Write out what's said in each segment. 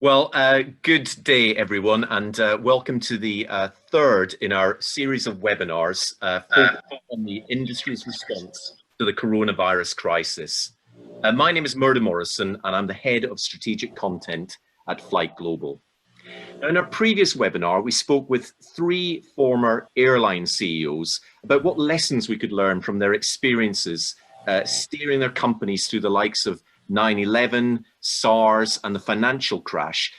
Well, good day, everyone, and welcome to the third in our series of webinars focused on the industry's response to the coronavirus crisis. My name is Murdo Morrison, and I'm the head of strategic content at FlightGlobal. Now, in our previous webinar, we spoke with three former airline CEOs about what lessons we could learn from their experiences steering their companies through the likes of 9/11, SARS, and the financial crash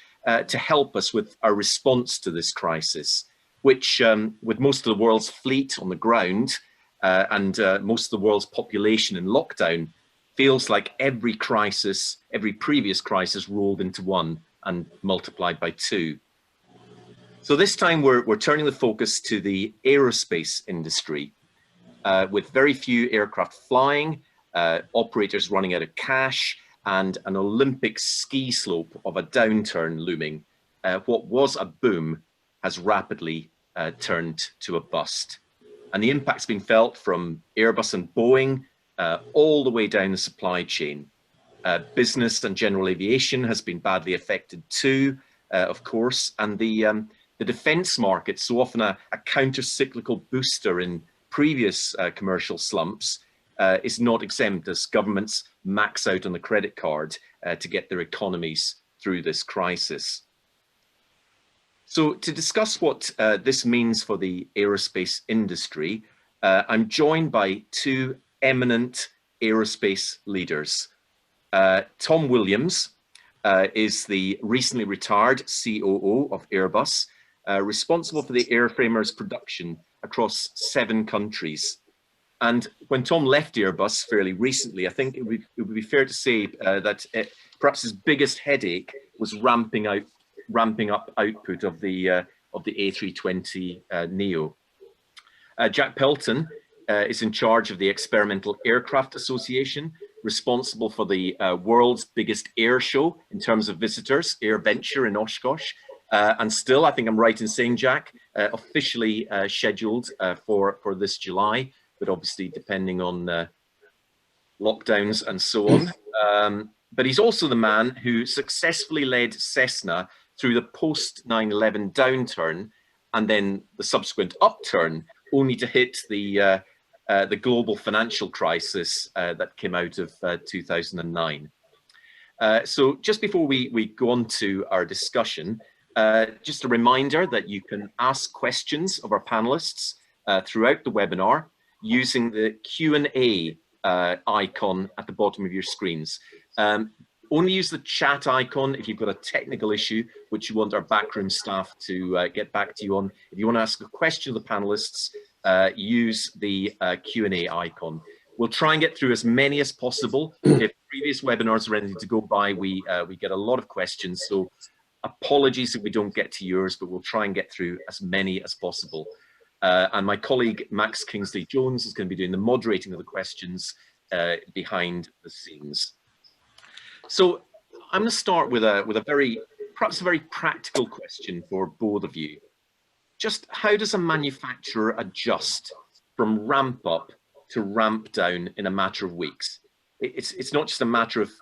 to help us with our response to this crisis, which with most of the world's fleet on the ground and most of the world's population in lockdown, feels like every crisis, every previous crisis rolled into one and multiplied by two. So this time we're turning the focus to the aerospace industry. With very few aircraft flying, operators running out of cash, and an Olympic ski slope of a downturn looming, what was a boom has rapidly turned to a bust. And the impact's been felt from Airbus and Boeing all the way down the supply chain. Business and general aviation has been badly affected too, of course, and the defense market, so often a counter-cyclical booster in previous commercial slumps, is not exempt as governments max out on the credit card to get their economies through this crisis. So to discuss what this means for the aerospace industry, I'm joined by two eminent aerospace leaders. Tom Williams is the recently retired COO of Airbus, responsible for the airframers production across 7 countries. And when Tom left Airbus fairly recently, I think it would be fair to say that perhaps his biggest headache was ramping up output of the A320neo. Jack Pelton is in charge of the Experimental Aircraft Association, responsible for the world's biggest air show in terms of visitors, AirVenture in Oshkosh. And still, I think I'm right in saying, Jack, officially scheduled for this July, but obviously depending on lockdowns and so on. But he's also the man who successfully led Cessna through the post 9/11 downturn and then the subsequent upturn, only to hit the global financial crisis that came out of 2009. So just before we go on to our discussion, just a reminder that you can ask questions of our panelists throughout the webinar using the Q&A icon at the bottom of your screens. Only use the chat icon if you've got a technical issue which you want our backroom staff to get back to you on. If you want to ask a question of the panelists, use the Q&A icon. We'll try and get through as many as possible. If previous webinars are anything to go by, we get a lot of questions, so apologies if we don't get to yours, but we'll try and get through as many as possible. And my colleague Max Kingsley-Jones is going to be doing the moderating of the questions behind the scenes. So I'm going to start with perhaps a very practical question for both of you. Just how does a manufacturer adjust from ramp up to ramp down in a matter of weeks? It's not just a matter of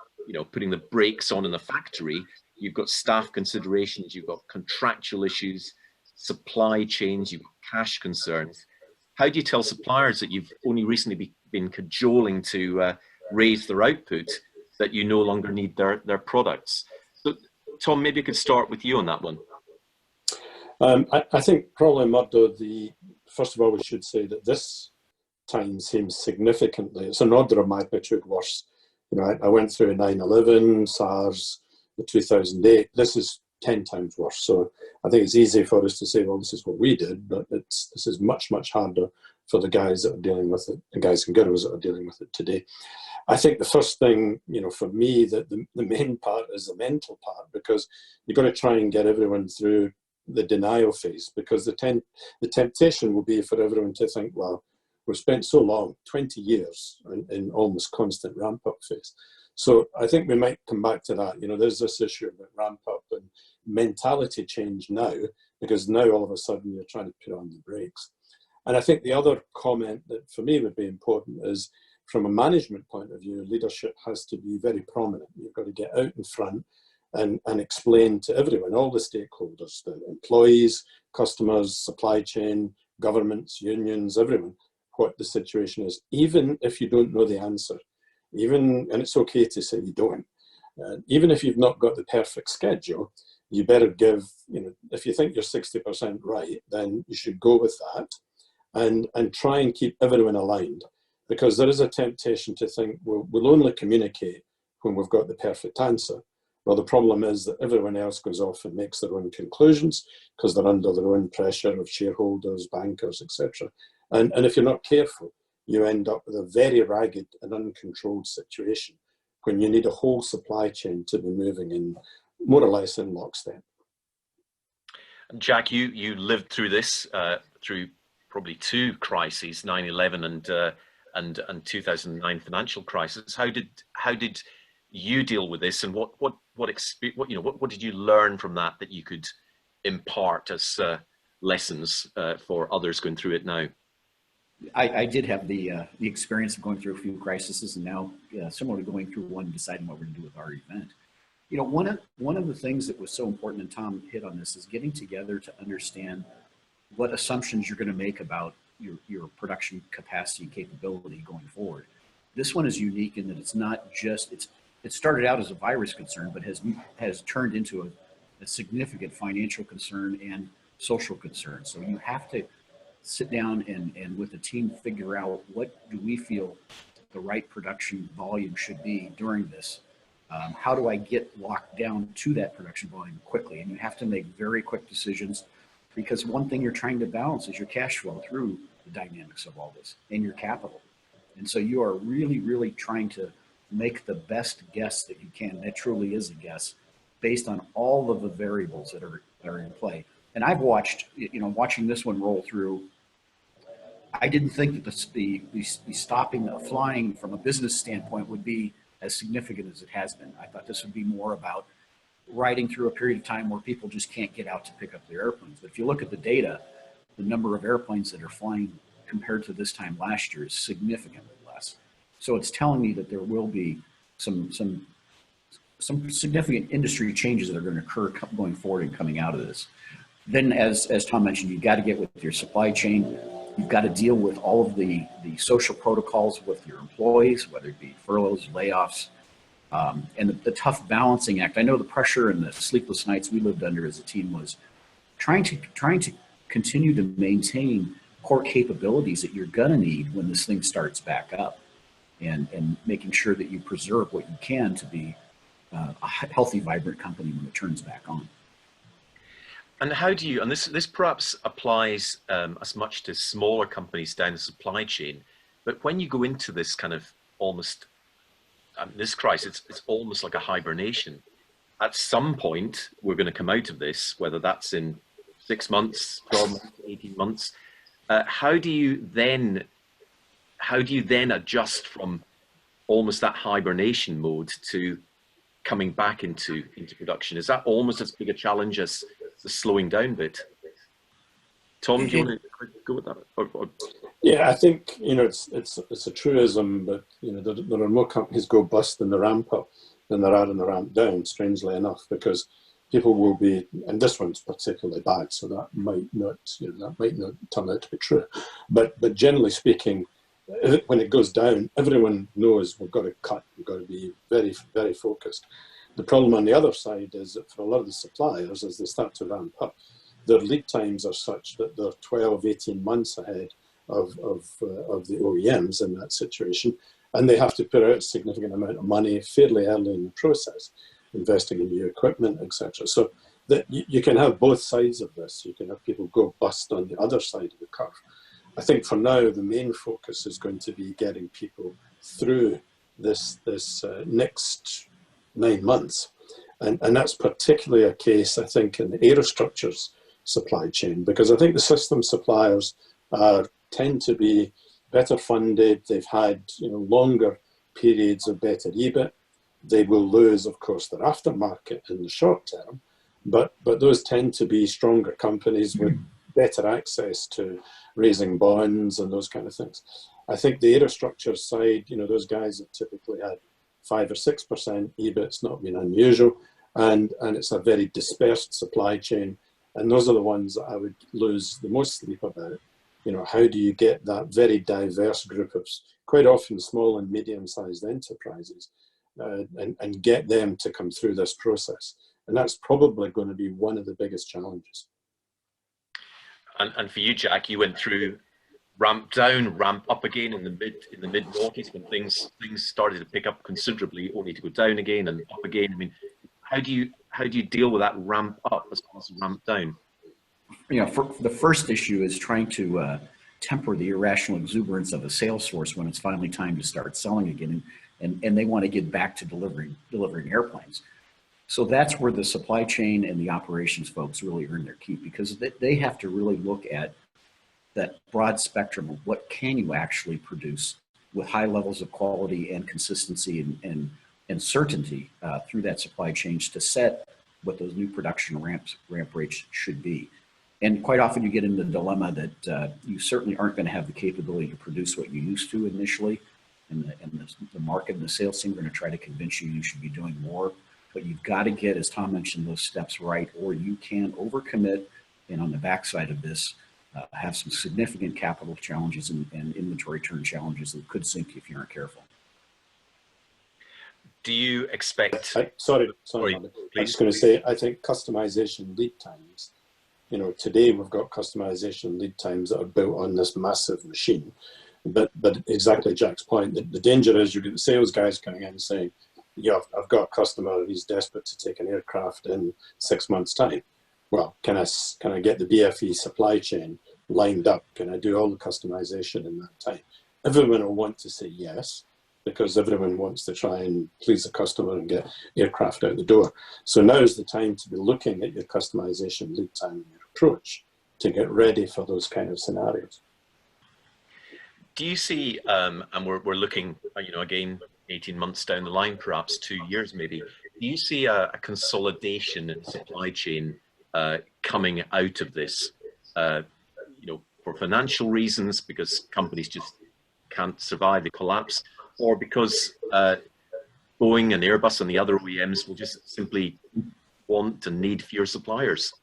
putting the brakes on in the factory. You've got staff considerations, you've got contractual issues, supply chains, you've got cash concerns. How do you tell suppliers that you've only recently been cajoling to raise their output that you no longer need their products? So, Tom, maybe I could start with you on that one. I think probably, Murdo, first of all, we should say that this time seems significantly, it's an order of magnitude worse. I went through 9/11, SARS, 2008. This is 10 times worse. So I think it's easy for us to say, well, this is what we did, but this is much, much harder for the guys that are dealing with it, the guys and girls that are dealing with it today. I think the first thing, for me, that the main part is the mental part, because you've got to try and get everyone through the denial phase, because the temptation will be for everyone to think, well, we've spent so long, 20 years in almost constant ramp up phase. So I think we might come back to that. There's this issue about ramp up and mentality change now, because now all of a sudden you're trying to put on the brakes. And I think the other comment that for me would be important is, from a management point of view, leadership has to be very prominent. You've got to get out in front and explain to everyone, all the stakeholders, the employees, customers, supply chain, governments, unions, everyone, what the situation is, even if you don't know the answer, and it's okay to say you don't, even if you've not got the perfect schedule, you better give, if you think you're 60% right, then you should go with that and try and keep everyone aligned, because there is a temptation to think we'll only communicate when we've got the perfect answer. Well, the problem is that everyone else goes off and makes their own conclusions because they're under their own pressure of shareholders, bankers, etc. And if you're not careful, you end up with a very ragged and uncontrolled situation when you need a whole supply chain to be moving in more or less in lockstep. Jack, you lived through this, through probably two crises, 9/11 and 2009 financial crisis. How did you deal with this, and what did you learn from that you could impart as lessons for others going through it now? I did have the experience of going through a few crises, and now similar to going through one, deciding what we're going to do with our event. One of the things that was so important, and Tom hit on this, is getting together to understand what assumptions you're going to make about your production capacity and capability going forward. This one is unique in that it's not just, it started out as a virus concern, but has turned into a significant financial concern and social concern. So you have to sit down and with the team figure out, what do we feel the right production volume should be during this? How do I get locked down to that production volume quickly? And you have to make very quick decisions, because one thing you're trying to balance is your cash flow through the dynamics of all this and your capital. And so you are really, really trying to make the best guess that you can. That truly is a guess based on all of the variables that are in play. And I've watched, watching this one roll through, I didn't think that the stopping of flying from a business standpoint would be as significant as it has been. I thought this would be more about riding through a period of time where people just can't get out to pick up their airplanes. But if you look at the data, the number of airplanes that are flying compared to this time last year is significantly less. So it's telling me that there will be some significant industry changes that are going to occur going forward and coming out of this. Then, as Tom mentioned, you've got to get with your supply chain. You've got to deal with all of the social protocols with your employees, whether it be furloughs, layoffs, and the tough balancing act. I know the pressure and the sleepless nights we lived under as a team was trying to continue to maintain core capabilities that you're gonna need when this thing starts back up, and making sure that you preserve what you can to be a healthy, vibrant company when it turns back on. And how do you, and this perhaps applies as much to smaller companies down the supply chain, but when you go into this kind of almost, this crisis, it's almost like a hibernation. At some point, we're going to come out of this, whether that's in 6 months, 12 months, 18 months. How do you then adjust from almost that hibernation mode to coming back into production? Is that almost as big a challenge as the slowing down bit? Tom, do you want to go with that? Yeah, I think it's a truism, but there are more companies go bust in the ramp up than there are in the ramp down. Strangely enough, because people will be, and this one's particularly bad, so that might not turn out to be true. But generally speaking, when it goes down, everyone knows we've got to cut. We've got to be very, very focused. The problem on the other side is that for a lot of the suppliers, as they start to ramp up, their lead times are such that they're 12, 18 months ahead of the OEMs in that situation, and they have to put out a significant amount of money fairly early in the process, investing in new equipment, etc. So that you can have both sides of this. You can have people go bust on the other side of the curve. I think for now, the main focus is going to be getting people through this next 9 months. And that's particularly a case, I think, in the aerostructures supply chain, because I think the system suppliers tend to be better funded. They've had longer periods of better EBIT. They will lose, of course, their aftermarket in the short term, but those tend to be stronger companies with better access to raising bonds and those kind of things. I think the aerostructure side, those guys have typically had 5 or 6% EBIT. It's not been unusual. and it's a very dispersed supply chain. And those are the ones that I would lose the most sleep about. You know, how do you get that very diverse group of quite often small and medium-sized enterprises and get them to come through this process? And that's probably going to be one of the biggest challenges. And for you, Jack, you went through ramp down, ramp up again in the mid noughties when things started to pick up considerably, only to go down again and up again. I mean, how do you deal with that ramp up as well as ramp down? You know, the first issue is trying to temper the irrational exuberance of a sales force when it's finally time to start selling again, and they want to get back to delivering airplanes. So that's where the supply chain and the operations folks really earn their keep, because they have to really look at that broad spectrum of what can you actually produce with high levels of quality and consistency and certainty through that supply chain to set what those new production ramp rates should be. And quite often you get in the dilemma that you certainly aren't going to have the capability to produce what you used to initially, and the market and the sales team are going to try to convince you should be doing more. But you've got to get, as Tom mentioned, those steps right, or you can overcommit, and on the backside of this, have some significant capital challenges and inventory turn challenges that could sink if you aren't careful. Do you expect? Sorry, I'm just going to say, I think customization lead times. You know, today we've got customization lead times that are built on this massive machine. But exactly Jack's point, the danger is you get the sales guys coming in and saying, yeah, I've got a customer, he's desperate to take an aircraft in 6 months' time. Well, can I get the BFE supply chain lined up? Can I do all the customization in that time? Everyone will want to say yes, because everyone wants to try and please the customer and get aircraft out the door. So now is the time to be looking at your customization lead time and your approach to get ready for those kind of scenarios. Do you see, and we're looking, you know, again, 18 months down the line, perhaps 2 years maybe, do you see a consolidation in supply chain coming out of this, you know, for financial reasons, because companies just can't survive, they collapse, or because Boeing and Airbus and the other OEMs will just simply want and need fewer suppliers?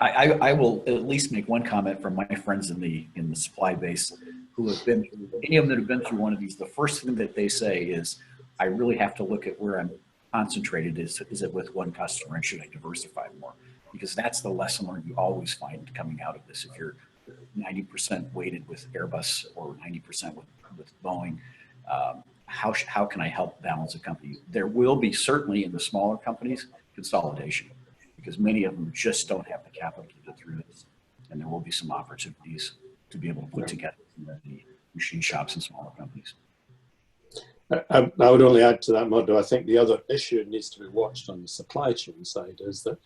I will at least make one comment from my friends in the supply base who have been through, any of them that have been through one of these. The first thing that they say is, I really have to look at where I'm concentrated. Is it with one customer, and should I diversify more? Because that's the lesson learned you always find coming out of this. If you're 90% weighted with Airbus or 90% with Boeing, how can I help balance a company? There will be, certainly in the smaller companies, consolidation, because many of them just don't have the capital to get through this. And there will be some opportunities to be able to put together the machine shops and smaller companies. I would only add to that, Murdo. I think the other issue that needs to be watched on the supply chain side is that,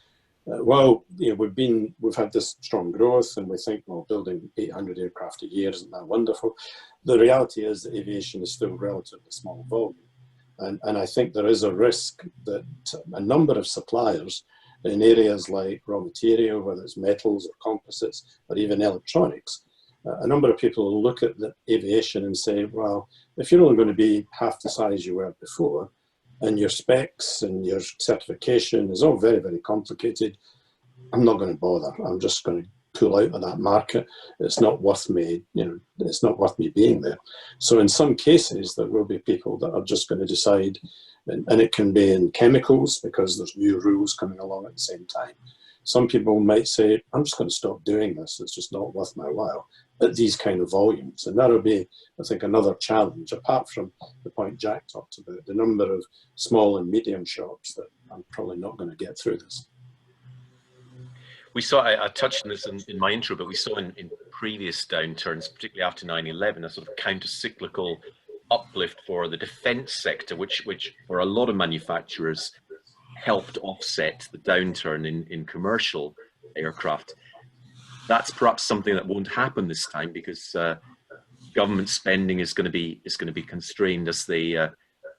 well, you know, we've had this strong growth, and we think, well, building 800 aircraft a year isn't that wonderful. The reality is that aviation is still relatively small volume, and I think there is a risk that a number of suppliers in areas like raw material, whether it's metals or composites or even electronics, a number of people will look at the aviation and say, well, if you're only going to be half the size you were before, and your specs and your certification is all very, very complicated, I'm not going to bother. I'm just going to pull out of that market. It's not worth me, you know, it's not worth me being there. So in some cases, there will be people that are just going to decide, and it can be in chemicals because there's new rules coming along at the same time. Some people might say, I'm just going to stop doing this. It's just not worth my while at these kind of volumes. And that'll be, I think, another challenge, apart from the point Jack talked about, the number of small and medium shops that I'm probably not going to get through this. We saw, I touched on this in my intro, but we saw in previous downturns, particularly after 9/11, a sort of counter-cyclical uplift for the defense sector, which for a lot of manufacturers helped offset the downturn in commercial aircraft. That's perhaps something that won't happen this time, because government spending is going to be constrained as they, you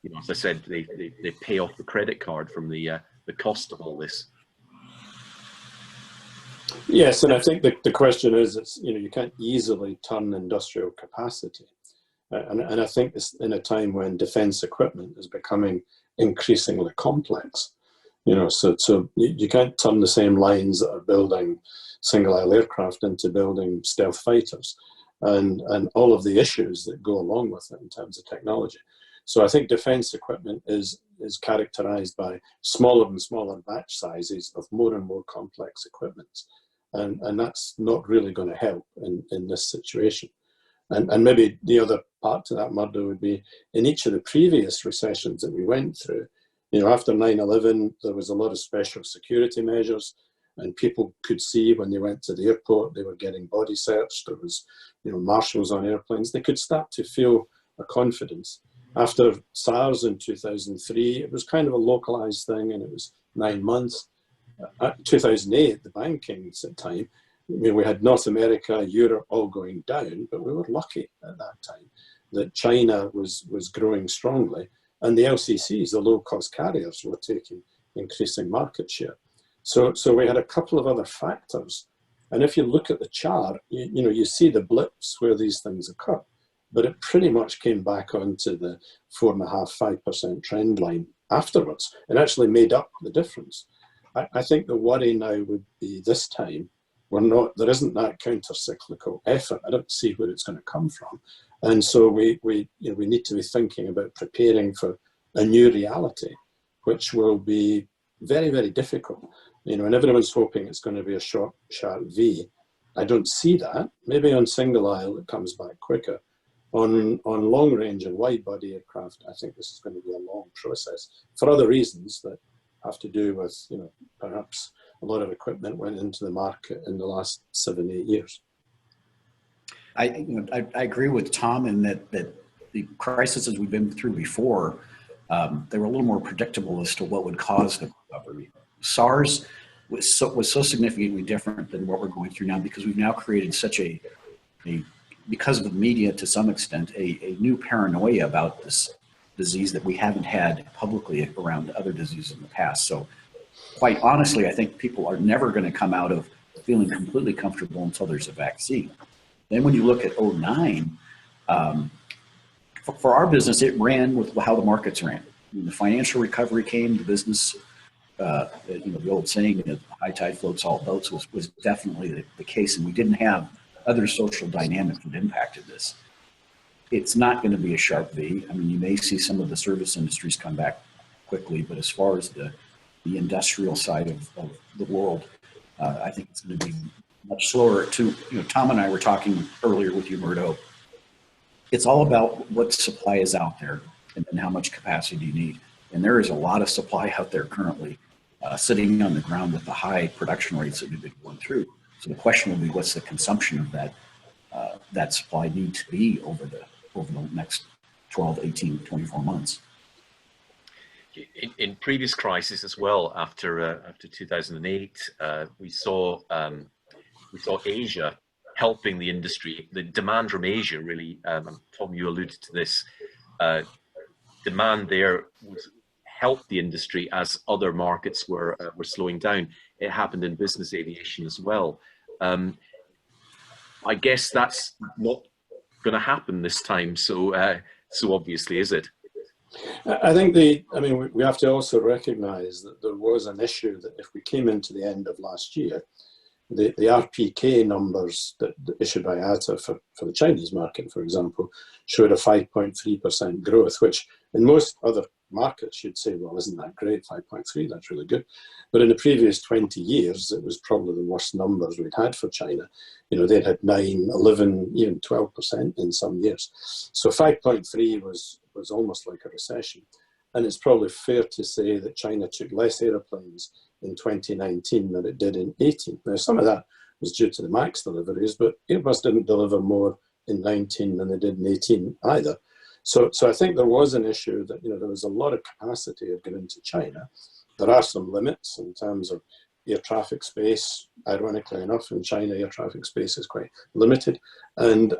know, as I said, they pay off the credit card from the cost of all this. Yes, and I think the question is, it's, you know, you can't easily turn industrial capacity, and I think this in a time when defence equipment is becoming increasingly complex. You know, so you can't turn the same lines that are building single-aisle aircraft into building stealth fighters, and all of the issues that go along with it in terms of technology. So I think defence equipment is characterised by smaller and smaller batch sizes of more and more complex equipment, and that's not really going to help in this situation. And maybe the other part to that, Murdo, would be in each of the previous recessions that we went through, you know, after 9/11, there was a lot of special security measures, and people could see when they went to the airport, they were getting body searched. There was, you know, marshals on airplanes. They could start to feel a confidence. After SARS in 2003, it was kind of a localized thing, and it was 9 months. 2008, the banking time, I mean, we had North America, Europe all going down, but we were lucky at that time that China was growing strongly, and the LCCs, the low-cost carriers, were taking increasing market share. So we had a couple of other factors, and if you look at the chart, you know, you see the blips where these things occur, but it pretty much came back onto the 4.5–5% trend line afterwards, and actually made up the difference. I think the worry now would be this time, there isn't that counter-cyclical effort. I don't see where it's going to come from. And so we need to be thinking about preparing for a new reality, which will be very, very difficult. You know, and everyone's hoping it's going to be a short, sharp V. I don't see that. Maybe on single aisle it comes back quicker. On long range and wide body aircraft, I think this is going to be a long process for other reasons that have to do with, you know, perhaps a lot of equipment went into the market in the last 7–8 years. I agree with Tom in that the crises we've been through before, they were a little more predictable as to what would cause the recovery. SARS was so significantly different than what we're going through now, because we've now created such a because of the media to some extent, a new paranoia about this disease that we haven't had publicly around other diseases in the past. So quite honestly, I think people are never going to come out of feeling completely comfortable until there's a vaccine. Then when you look at 2009, for our business, it ran with how the markets ran. When the financial recovery came, the business, you know, the old saying, high tide floats all boats, was definitely the case, and we didn't have other social dynamics that impacted this. It's not going to be a sharp V. I mean, you may see some of the service industries come back quickly, but as far as the industrial side of the world, I think it's going to be much slower. You know, Tom and I were talking earlier with you, Murdo. It's all about what supply is out there and then how much capacity do you need. And there is a lot of supply out there currently sitting on the ground with the high production rates that we've been going through. So the question will be, what's the consumption of that supply need to be over the next 12, 18, 24 months? In previous crises as well, after 2008, we saw Asia helping the industry. The demand from Asia really, Tom, you alluded to this. Demand there helped the industry as other markets were slowing down. It happened in business aviation as well. I guess that's not going to happen this time. So obviously, is it? I think we have to also recognise that there was an issue that if we came into the end of last year, the RPK numbers that issued by IATA for the Chinese market, for example, showed a 5.3% growth, which in most other markets you'd say, well, isn't that great? 5.3, that's really good. But in the previous 20 years, it was probably the worst numbers we'd had for China. You know, they'd had 9, 11, even 12% in some years. So 5.3 was almost like a recession. And it's probably fair to say that China took less airplanes in 2019 than it did in 18. Now, some of that was due to the MAX deliveries, but Airbus didn't deliver more in 19 than they did in 18 either. So I think there was an issue that, you know, there was a lot of capacity of getting into China. There are some limits in terms of air traffic space. Ironically enough, in China, air traffic space is quite limited, and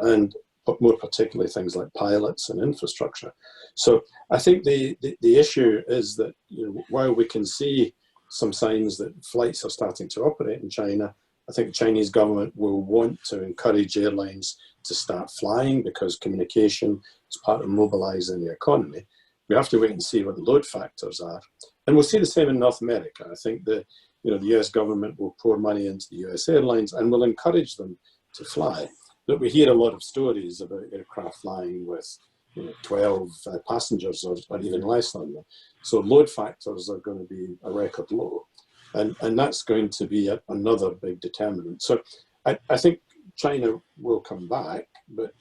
more particularly things like pilots and infrastructure. So I think the issue is that, you know, while we can see some signs that flights are starting to operate in China, I think the Chinese government will want to encourage airlines to start flying because communication is part of mobilizing the economy. We have to wait and see what the load factors are. And we'll see the same in North America. I think the US government will pour money into the US airlines and will encourage them to fly. But we hear a lot of stories about aircraft flying with 12 passengers or even less than that. So load factors are going to be a record low. And that's going to be another big determinant. So I think China will come back, but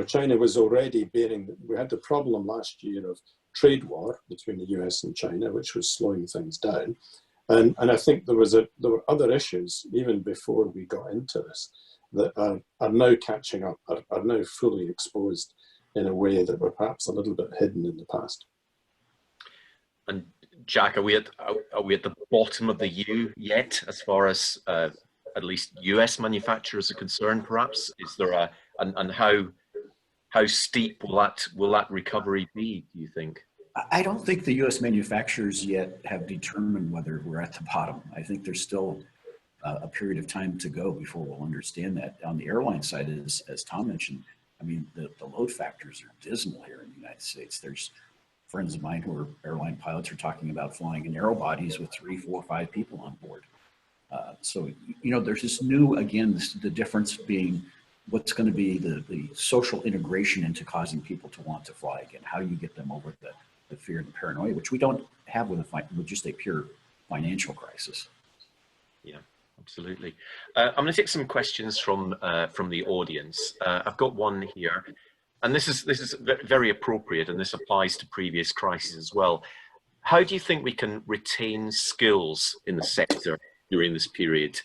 China was already bearing, we had the problem last year of trade war between the US and China, which was slowing things down. And I think there were other issues even before we got into this that are now catching up, are now fully exposed in a way that were perhaps a little bit hidden in the past. And Jack, are we at the bottom of the U yet, as far as at least US manufacturers are concerned? Perhaps is there and how steep will that recovery be, do you think? I don't think the US manufacturers yet have determined whether we're at the bottom. I think there's still a period of time to go before we'll understand that. On the airline side, as Tom mentioned, I mean, the load factors are dismal here in the United States. There's friends of mine who are airline pilots are talking about flying in narrow bodies with 3, 4, 5 people on board. So, there's this new, again, the difference being what's going to be the social integration into causing people to want to fly again. How do you get them over the fear and the paranoia, which we don't have with just a pure financial crisis. Yeah, absolutely. I'm going to take some questions from the audience. I've got one here, and this is very appropriate, and this applies to previous crises as well. How do you think we can retain skills in the sector during this period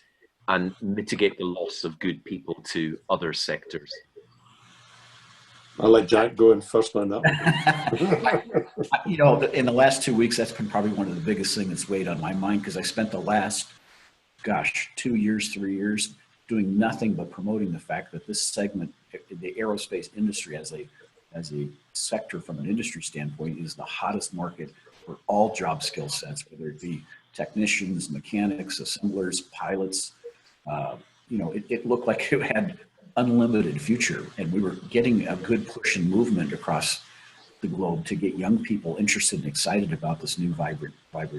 and mitigate the loss of good people to other sectors? I'll let Jack go in first on that one. In the last 2 weeks, that's been probably one of the biggest things that's weighed on my mind, because I spent the last, 2 years, 3 years doing nothing but promoting the fact that this segment, the aerospace industry as a sector from an industry standpoint, is the hottest market for all job skill sets, whether it be technicians, mechanics, assemblers, pilots. It looked like it had unlimited future, and we were getting a good push and movement across the globe to get young people interested and excited about this new vibrant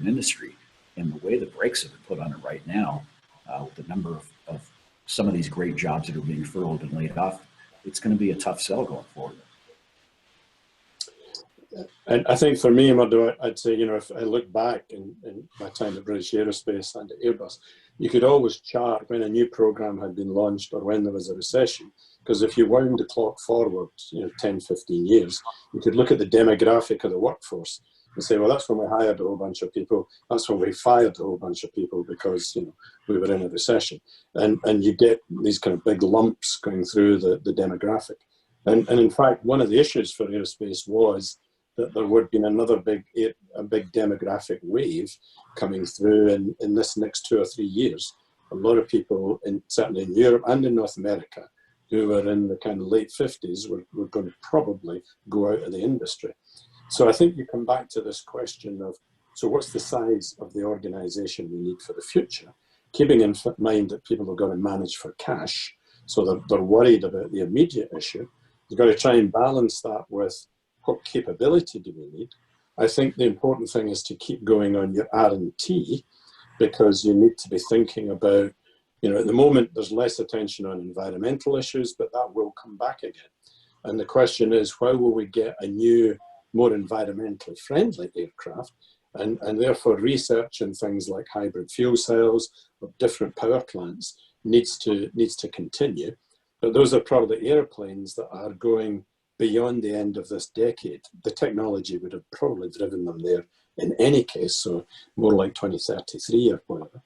industry. And the way the brakes have been put on it right now, with the number of some of these great jobs that are being furloughed and laid off, it's going to be a tough sell going forward. And I think for me, Murdo, I'd say, if I look back in my time at British Aerospace and at Airbus, you could always chart when a new program had been launched or when there was a recession. Because if you wound the clock forward, 10, 15 years, you could look at the demographic of the workforce and say, well, that's when we hired a whole bunch of people. That's when we fired a whole bunch of people because, we were in a recession. And you get these kind of big lumps going through the demographic. And in fact, one of the issues for aerospace was that there would be another big demographic wave coming through in this next 2 or 3 years. A lot of people, certainly in Europe and in North America, who were in the kind of late 50s were going to probably go out of the industry. So I think you come back to this question of, so what's the size of the organization we need for the future? Keeping in mind that people have got to manage for cash, so they're worried about the immediate issue. You've got to try and balance that with what capability do we need? I think the important thing is to keep going on your R&T, because you need to be thinking about, at the moment there's less attention on environmental issues, but that will come back again. And the question is, how will we get a new, more environmentally friendly aircraft? And therefore research in things like hybrid fuel cells or different power plants needs to continue. But those are probably airplanes that are going beyond the end of this decade. The technology would have probably driven them there in any case, so more like 2033 or whatever.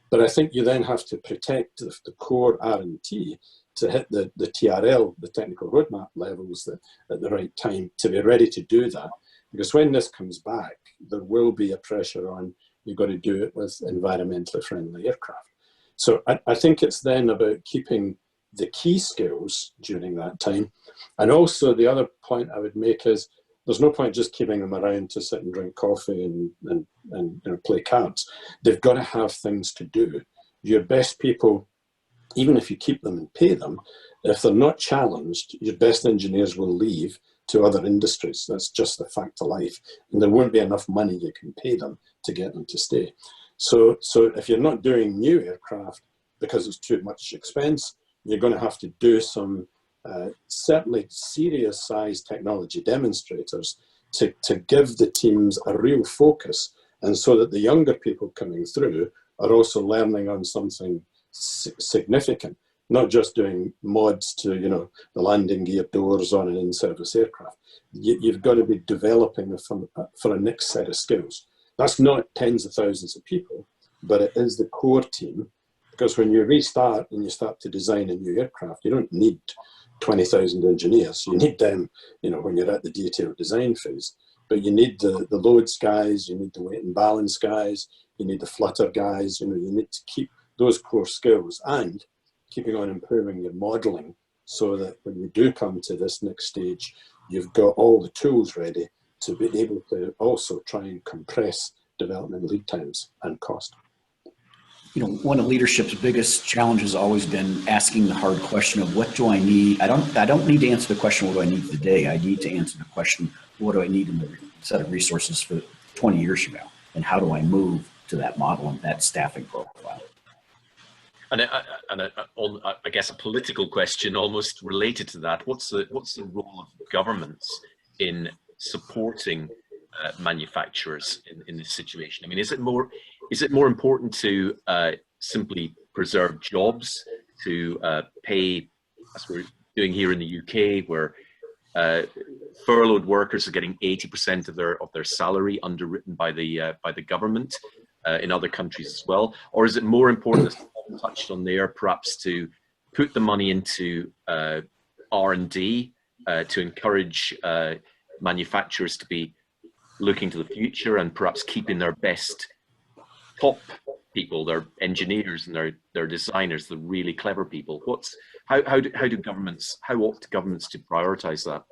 But I think you then have to protect the core R&T to hit the TRL, the technical roadmap levels at the right time, to be ready to do that. Because when this comes back, there will be a pressure on, you've got to do it with environmentally friendly aircraft. So I think it's then about keeping the key skills during that time. And also the other point I would make is, there's no point just keeping them around to sit and drink coffee and play cards. They've got to have things to do. Your best people, even if you keep them and pay them, if they're not challenged, your best engineers will leave to other industries. That's just the fact of life. And there won't be enough money you can pay them to get them to stay. So if you're not doing new aircraft because it's too much expense, you're going to have to do some certainly serious size technology demonstrators to give the teams a real focus, and so that the younger people coming through are also learning on something significant, not just doing mods to, you know, the landing gear doors on an in-service aircraft. You've got to be developing for a next set of skills. That's not tens of thousands of people, but it is the core team, because when you restart and you start to design a new aircraft, you don't need 20,000 engineers. You need them, you know, when you're at the detailed design phase. But you need the loads guys, you need the weight and balance guys, you need the flutter guys, you know, you need to keep those core skills and keeping on improving your modeling so that when you do come to this next stage, you've got all the tools ready to be able to also try and compress development lead times and cost. You know, one of leadership's biggest challenges has always been asking the hard question of what do I need? I don't need to answer the question, what do I need today? I need to answer the question, what do I need in the set of resources for 20 years from now? And how do I move to that model and that staffing profile? And I guess a political question almost related to that. What's the role of governments in supporting manufacturers in this situation? I mean, is it more important to simply preserve jobs, to pay, as we're doing here in the UK, where furloughed workers are getting 80% of their salary underwritten by the government in other countries as well? Or is it more important, as Paul touched on there, perhaps to put the money into R&D to encourage manufacturers to be looking to the future and perhaps keeping their best top people, their engineers and their designers, the really clever people? How ought governments to prioritize that?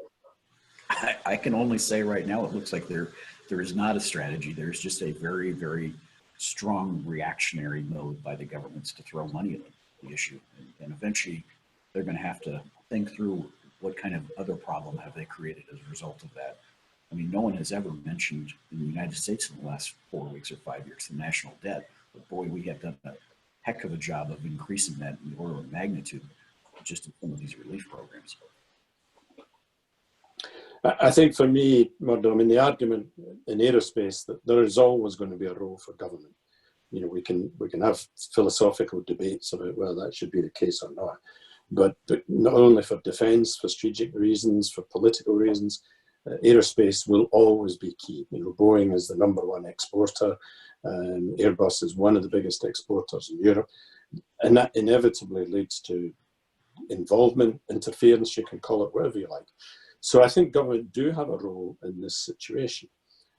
I can only say right now, it looks like there is not a strategy. There's just a very, very strong reactionary mode by the governments to throw money at the issue. And eventually they're going to have to think through what kind of other problem have they created as a result of that. I mean, no one has ever mentioned in the United States in the last 4 weeks or 5 years the national debt. But boy, we have done a heck of a job of increasing that in the order of magnitude just in some of these relief programs. I think for me, Murdo, I mean, the argument in aerospace that there is always going to be a role for government. You know, we can have philosophical debates about whether that should be the case or not. But not only for defence, for strategic reasons, for political reasons, aerospace will always be key. You know, Boeing is the #1 exporter. Airbus is one of the biggest exporters in Europe. And that inevitably leads to involvement, interference, you can call it whatever you like. So I think government do have a role in this situation.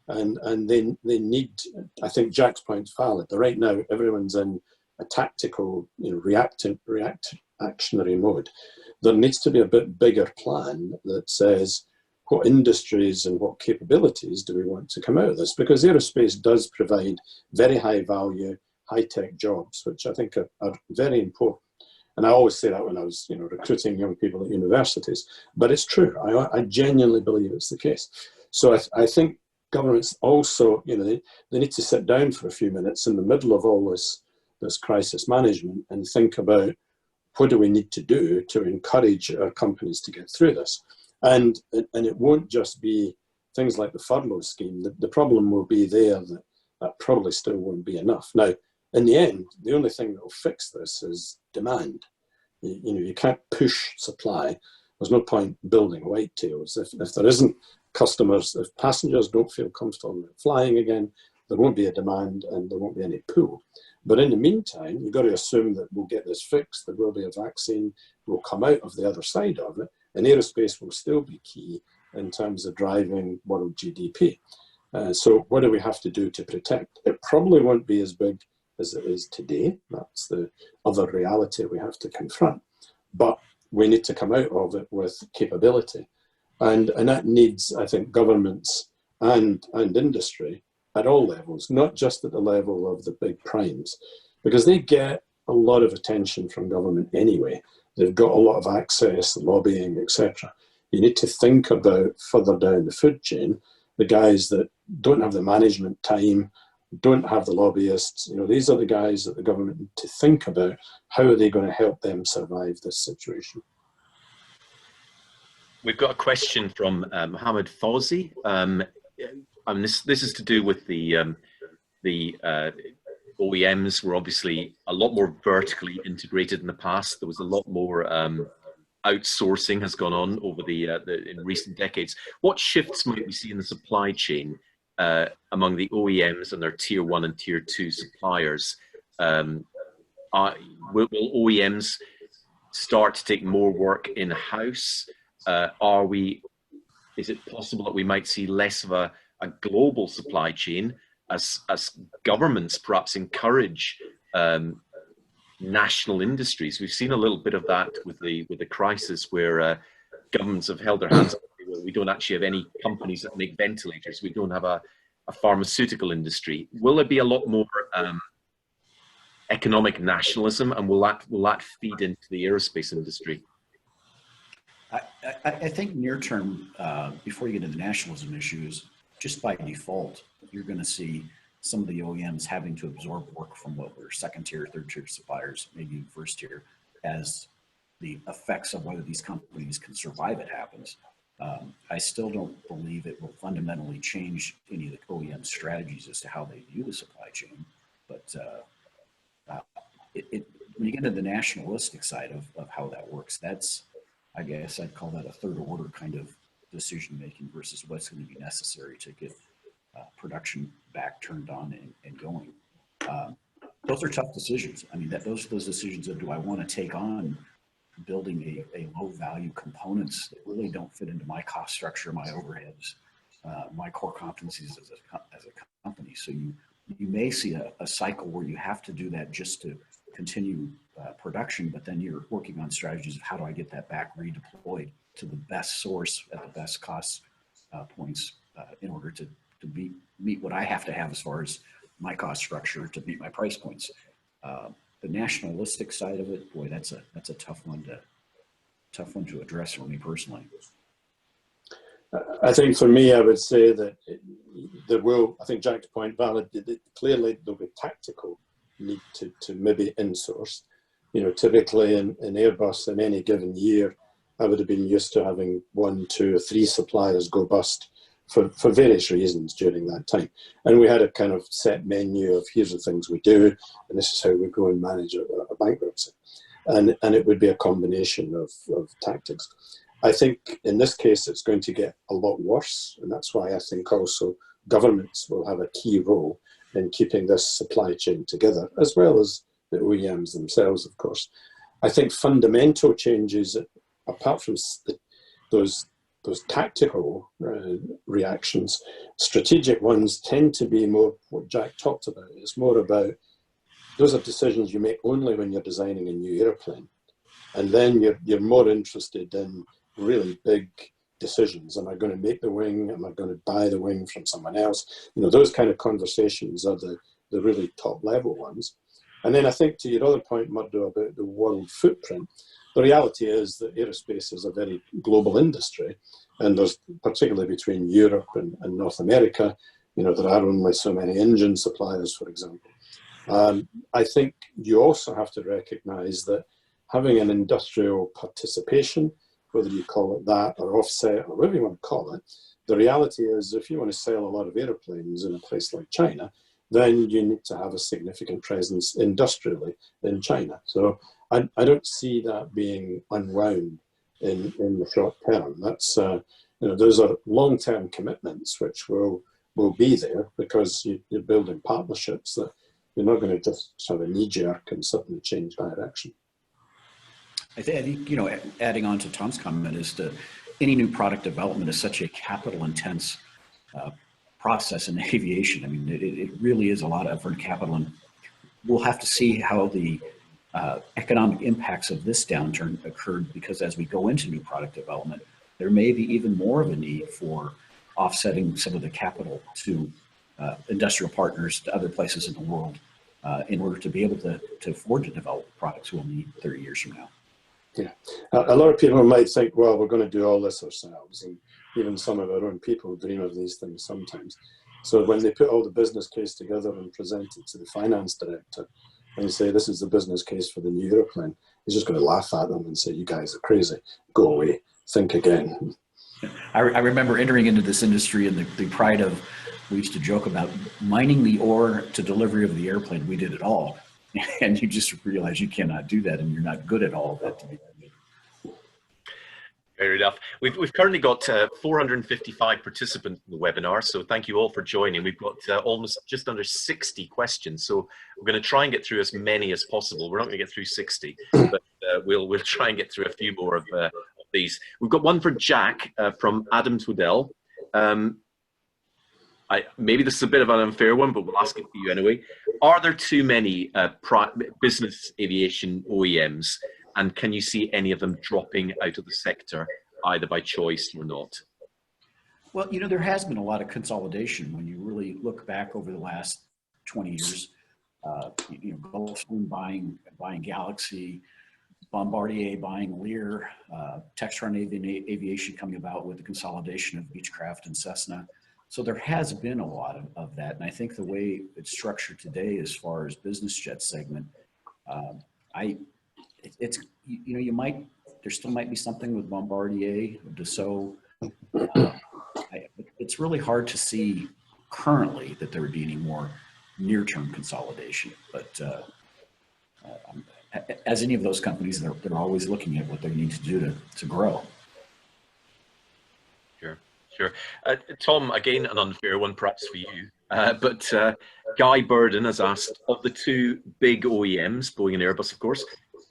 And they need, I think Jack's point's valid. Right now, everyone's in a tactical, you know, reactionary mode. There needs to be a bit bigger plan that says, what industries and what capabilities do we want to come out of this? Because aerospace does provide very high value, high tech jobs, which I think are very important. And I always say that when I was, you know, recruiting young people at universities, but it's true. I genuinely believe it's the case. So I think governments also, you know, they need to sit down for a few minutes in the middle of all this crisis management and think about what do we need to do to encourage our companies to get through this. And it won't just be things like the furlough scheme. The problem will be there that probably still won't be enough. Now, in the end, the only thing that will fix this is demand. You know, you can't push supply. There's no point building whitetails. If there isn't customers, if passengers don't feel comfortable flying again, there won't be a demand and there won't be any pull. But in the meantime, you've got to assume that we'll get this fixed, there will be a vaccine, we'll come out of the other side of it, and aerospace will still be key in terms of driving world GDP. So what do we have to do to protect? It probably won't be as big as it is today. That's the other reality we have to confront. But we need to come out of it with capability. And that needs, I think, governments and industry at all levels, not just at the level of the big primes, because they get a lot of attention from government anyway. They've got a lot of access, lobbying, etc. You need to think about further down the food chain, the guys that don't have the management time, don't have the lobbyists. These are the guys that the government need to think about. How are they going to help them survive this situation? We've got a question from Mohammed Fawzi. This is to do with the OEMs were obviously a lot more vertically integrated in the past. There was a lot more outsourcing has gone on over in recent decades. What shifts might we see in the supply chain among the OEMs and their tier 1 and tier 2 suppliers? Will OEMs start to take more work in-house? Is it possible that we might see less of a global supply chain as governments perhaps encourage national industries? We've seen a little bit of that with the crisis, where governments have held their hands up. We don't actually have any companies that make ventilators. We don't have a pharmaceutical industry. Will there be a lot more economic nationalism, and will that feed into the aerospace industry? I think near term, before you get into the nationalism issues, just by default, you're going to see some of the OEMs having to absorb work from what were second tier, third tier suppliers, maybe even first tier, as the effects of whether these companies can survive it happens. I still don't believe it will fundamentally change any of the OEM strategies as to how they view the supply chain. But when you get into the nationalistic side of how that works, that's, I guess I'd call that a third order kind of decision making versus what's going to be necessary to get production back turned on and going. Those are tough decisions. I mean, those decisions of, do I want to take on building a low value components that really don't fit into my cost structure, my overheads, my core competencies as a company. So you may see a cycle where you have to do that just to continue production, but then you're working on strategies of how do I get that back redeployed to the best source at the best cost points in order to meet what I have to have as far as my cost structure to meet my price points. The nationalistic side of it, boy, that's a tough one to address for me personally. I think for me, I would say that I think Jack's point valid, clearly there'll be tactical need to maybe insource. Typically in Airbus in any given year, I would have been used to having 1, 2, or 3 suppliers go bust for various reasons during that time. And we had a kind of set menu of, here's the things we do, and this is how we go and manage a bankruptcy. And it would be a combination of tactics. I think in this case, it's going to get a lot worse. And that's why I think also governments will have a key role in keeping this supply chain together, as well as the OEMs themselves, of course. I think fundamental changes, apart from those tactical reactions, strategic ones tend to be more what Jack talked about. It's more about, those are decisions you make only when you're designing a new airplane. And then you're more interested in really big decisions. Am I going to make the wing? Am I going to buy the wing from someone else? Those kind of conversations are the really top level ones. And then I think to your other point, Murdo, about the world footprint, the reality is that aerospace is a very global industry, and there's, particularly between Europe and North America, there are only so many engine suppliers, for example. I think you also have to recognize that having an industrial participation, whether you call it that or offset or whatever you want to call it, the reality is if you want to sell a lot of airplanes in a place like China, then you need to have a significant presence industrially in China. So I don't see that being unwound in the short term. That's those are long-term commitments which will be there because you're building partnerships that you're not going to just have a knee-jerk and suddenly change direction. I think adding on to Tom's comment is that any new product development is such a capital-intense process in aviation. I mean, it really is a lot of effort and capital, and we'll have to see how the economic impacts of this downturn occurred, because as we go into new product development, there may be even more of a need for offsetting some of the capital to industrial partners, to other places in the world, in order to be able to afford to develop products we'll need 30 years from now. Yeah, a lot of people might think, well, we're going to do all this ourselves, and even some of our own people dream of these things sometimes. So when they put all the business case together and present it to the finance director, and you say, this is the business case for the new airplane, he's just going to laugh at them and say, you guys are crazy, go away, think again. I remember entering into this industry and the pride of, we used to joke about mining the ore to delivery of the airplane. We did it all. And you just realize you cannot do that, and you're not good at all of that to be done. Fair enough. We've currently got 455 participants in the webinar, so thank you all for joining. We've got almost just under 60 questions, so we're going to try and get through as many as possible. We're not going to get through 60, but we'll try and get through a few more of these. We've got one for Jack from Adam Twiddell. Maybe this is a bit of an unfair one, but we'll ask it for you anyway. Are there too many business aviation OEMs, and can you see any of them dropping out of the sector, either by choice or not? Well, you know, there has been a lot of consolidation when you really look back over the last 20 years. You know, Gulfstream buying Galaxy, Bombardier buying Lear, Textron Aviation coming about with the consolidation of Beechcraft and Cessna. So there has been a lot of that, and I think the way it's structured today, as far as business jet segment, it's you know, there still might be something with Bombardier, Dassault. It's really hard to see currently that there would be any more near-term consolidation, but as any of those companies, they're always looking at what they need to do to grow. Sure. Tom, again, an unfair one perhaps for you, but Guy Burden has asked, of the two big OEMs, Boeing and Airbus, of course,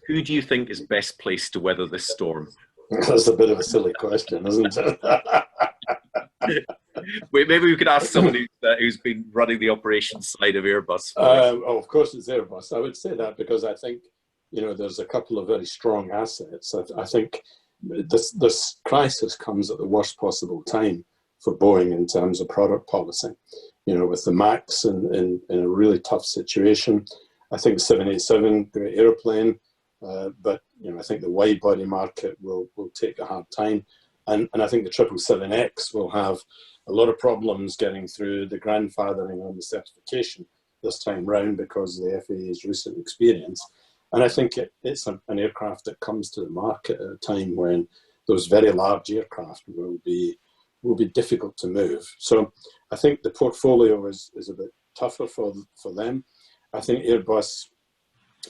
who do you think is best placed to weather this storm? That's a bit of a silly question, isn't it? Maybe we could ask someone who's been running the operations side of Airbus. Oh, of course it's Airbus. I would say that because I think, you know, there's a couple of very strong assets. I think this crisis comes at the worst possible time for Boeing in terms of product policy. You know, with the MAX in a really tough situation. I think the 787, great airplane, but you know, I think the wide body market will take a hard time, and I think the 777X will have a lot of problems getting through the grandfathering on the certification this time round because of the FAA's recent experience. And I think it's an aircraft that comes to the market at a time when those very large aircraft will be difficult to move. So I think the portfolio is a bit tougher for them. I think Airbus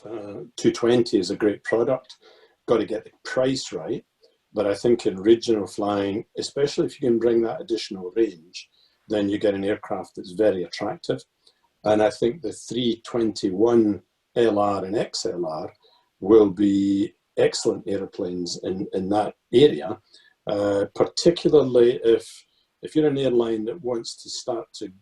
220 is a great product. Got to get the price right. But I think in regional flying, especially if you can bring that additional range, then you get an aircraft that's very attractive. And I think the 321 LR and XLR will be excellent airplanes in that area, particularly if you're an airline that wants to start to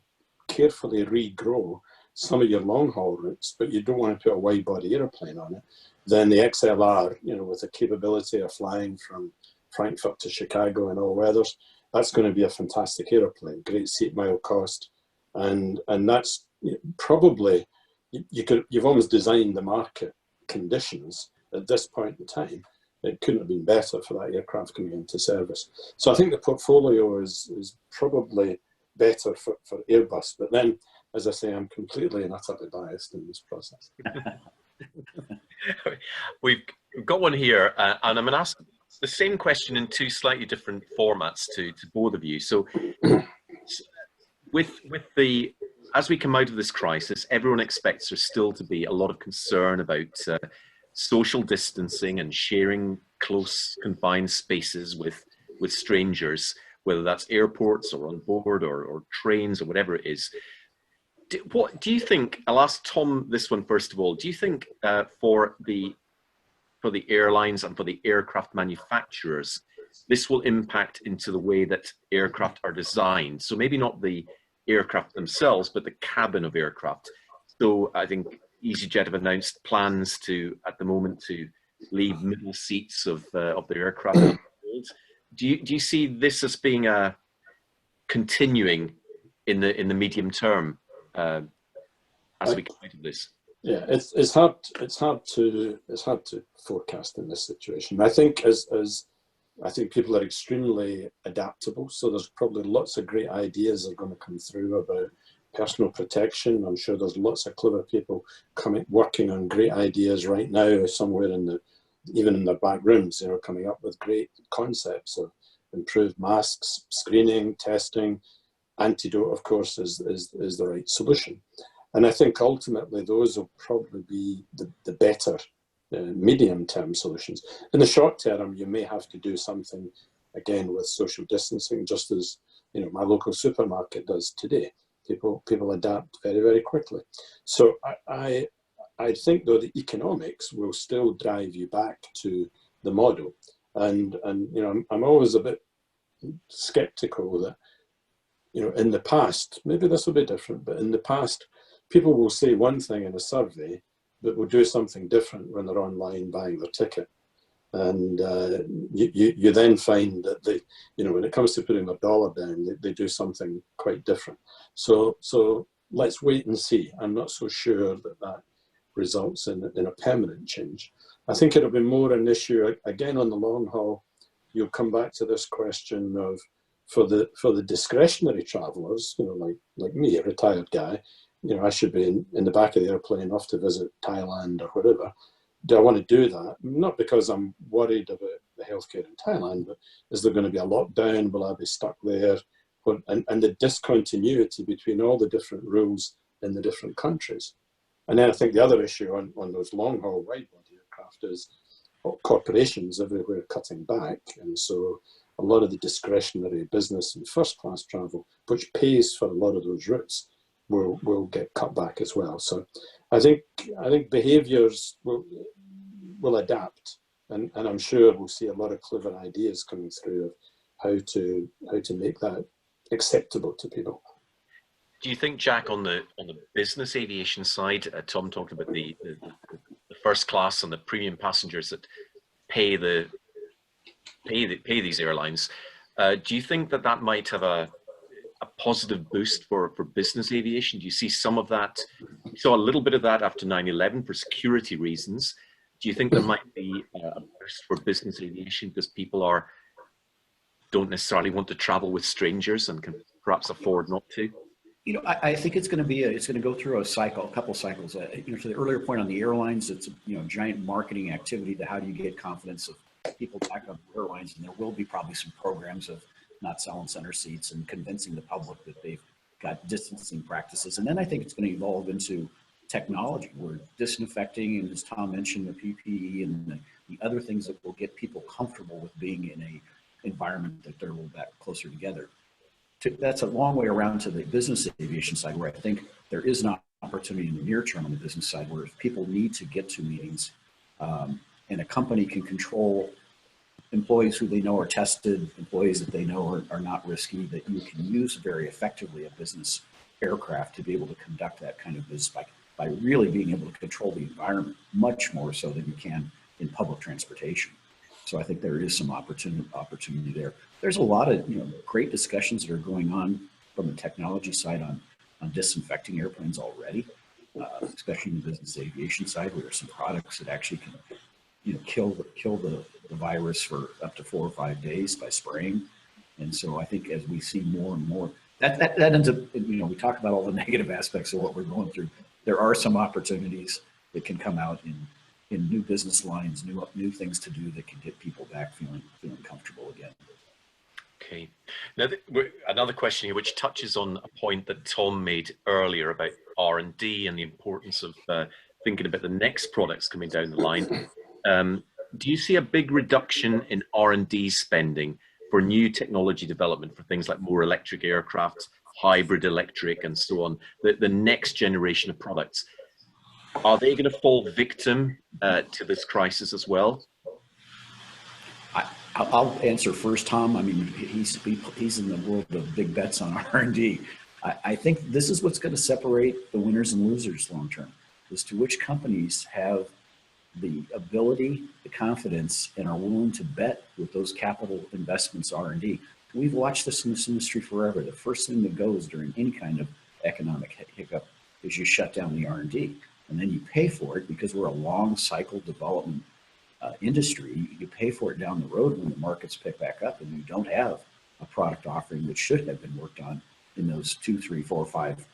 carefully regrow some of your long-haul routes, but you don't want to put a wide-body airplane on it, then the XLR, you know, with the capability of flying from Frankfurt to Chicago in all weathers, that's going to be a fantastic airplane, great seat mile cost, and that's probably, you've almost designed the market conditions at this point in time. It couldn't have been better for that aircraft coming into service. So I think the portfolio is probably better for Airbus, but then, as I say, I'm completely and utterly biased in this process. We've got one here, and I'm going to ask the same question in two slightly different formats to both of you. So as we come out of this crisis, everyone expects there still to be a lot of concern about social distancing and sharing close confined spaces with strangers, whether that's airports or on board or trains or whatever it is. What do you think? I'll ask Tom this one first of all. Do you think for the airlines and for the aircraft manufacturers, this will impact into the way that aircraft are designed? So maybe not the aircraft themselves, but the cabin of aircraft. So I think EasyJet have announced plans at the moment to leave middle seats of their aircraft. Do you see this as being continuing in the medium term as we come out of this? Yeah, it's hard to forecast in this situation. I think I think people are extremely adaptable, so there's probably lots of great ideas that are going to come through about personal protection. I'm sure there's lots of clever people working on great ideas right now, somewhere even in their back rooms, you know, coming up with great concepts of improved masks, screening, testing. Antidote, of course, is the right solution. And I think ultimately those will probably be the better medium-term solutions. In the short term, you may have to do something, again, with social distancing, just as, you know, my local supermarket does today. People adapt very, very quickly. So I think, though, the economics will still drive you back to the model. And you know, I'm always a bit skeptical that, you know, in the past, maybe this will be different, but in the past, people will say one thing in a survey, but will do something different when they're online buying their ticket. And you then find that they, you know, when it comes to putting their dollar down, they do something quite different. So let's wait and see. I'm not so sure that results in a permanent change. I think it'll be more an issue, again, on the long haul. You'll come back to this question of, for the discretionary travelers, you know, like me, a retired guy, you know, I should be in the back of the airplane off to visit Thailand or whatever. Do I want to do that? Not because I'm worried about the healthcare in Thailand, but is there going to be a lockdown? Will I be stuck there? And the discontinuity between all the different rules in the different countries. And then I think the other issue on those long-haul wide-body aircraft is corporations everywhere cutting back. And so a lot of the discretionary business and first-class travel, which pays for a lot of those routes, will get cut back as well. So I think behaviours will adapt, and I'm sure we'll see a lot of clever ideas coming through of how to make that acceptable to people. Do you think, Jack, on the business aviation side, Tom talked about the first class and the premium passengers that pay these airlines? Do you think that might have a positive boost for business aviation? Do you see some of that? We saw a little bit of that after 9/11 for security reasons. Do you think there might be a boost for business aviation because people don't necessarily want to travel with strangers and can perhaps afford not to? You know, I think it's going to go through a couple cycles. You know, to the earlier point on the airlines, it's a giant marketing activity to how do you get confidence of people back on airlines, and there will be probably some programs of not selling center seats and convincing the public that they've got distancing practices. And then I think it's going to evolve into technology where disinfecting, and as Tom mentioned, the PPE and the other things that will get people comfortable with being in a environment that they're a little bit closer together. That's a long way around to the business aviation side, where I think there is an opportunity in the near term on the business side, where if people need to get to meetings and a company can control employees who they know are tested, employees that they know are not risky, that you can use very effectively a business aircraft to be able to conduct that kind of business by really being able to control the environment much more so than you can in public transportation. So I think there is some opportunity there. There's a lot of great discussions that are going on from the technology side on disinfecting airplanes already, especially in the business aviation side, where there's some products that actually can kill the virus for up to 4 or 5 days by spraying. And so I think as we see more and more, that ends up, we talk about all the negative aspects of what we're going through. There are some opportunities that can come out in new business lines, new things to do that can get people back feeling comfortable again. Okay. Now, another question here, which touches on a point that Tom made earlier about R&D and the importance of thinking about the next products coming down the line. Do you see a big reduction in R&D spending for new technology development for things like more electric aircraft, hybrid electric, and so on, the next generation of products? Are they going to fall victim to this crisis as well? I'll answer first, Tom. I mean, he's in the world of big bets on R&D. I think this is what's going to separate the winners and losers long term, as to which companies have the ability, the confidence, and are willing to bet with those capital investments R&D. We've watched this in this industry forever. The first thing that goes during any kind of economic hiccup is you shut down the R&D. and then you pay for it because we're a long cycle development industry. You pay for it down the road when the markets pick back up and you don't have a product offering that should have been worked on in those 2, 3, 4, 5